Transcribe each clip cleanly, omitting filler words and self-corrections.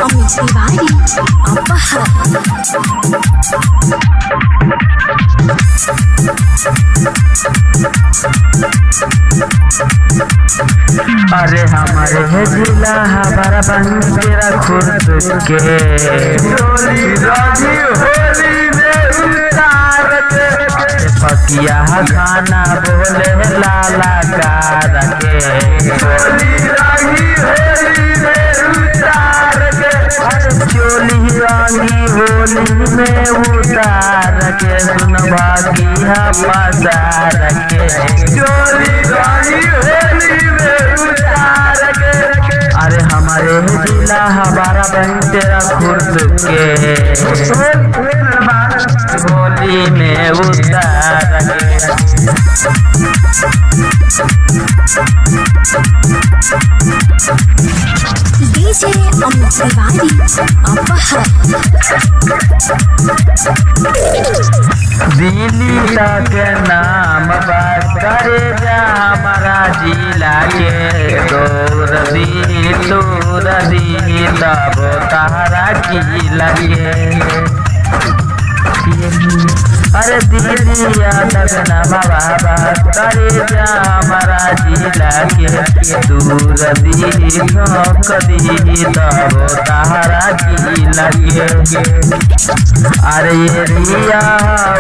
अमित तिवारी अपहर। अरे हमारे है जिला हमारा बन तेरा खुद के होली राजी होली में उतार के पकिया खाना बोले लाला कार के होली राजी होली में उतार के चोली रानी होली में उतार के सुन भागिया पसार के चोली रानी होली में उतार के। अरे हमारे जिला हमारा बन तेरा खुद के होली में उतार के। डीजे अमित तिवारी अपहर। दिल्ली के नाम बात करे जा हमारा जिला के दूर दी तब तारा की लगे। अरे दिलिया तक नाम बात करे जा हमारा जिला के दूर दी तब तारा की लगे। अरे ये रिया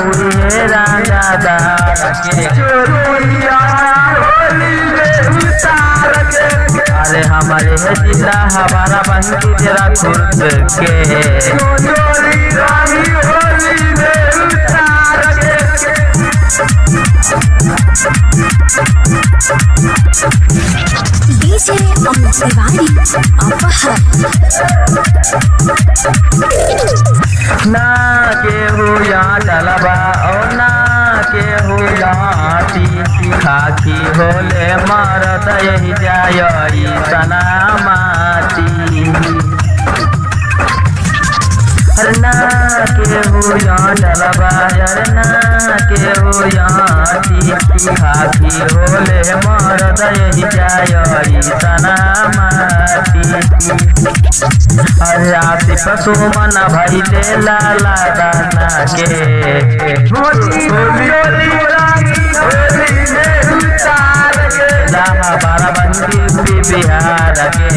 उड़े राजादार के चोरिया होली में उतार के। अरे हमारे जिला हमारा बंकी तेरा खुद के चोरी रानी होली में उतार के। डीजे अमित तिवारी अपहर। ना के हो या डलबा और ना के हो लाठी खाकी होले मारत यही जाय सना माटी। ना के हो या डलबा ना के हो याठी खाकी होले मारत यही जाय सना माटी। अरे आतिफ सुमन भाई ले लाला दाना के होली में उतार के। बारा बंदी बिहार के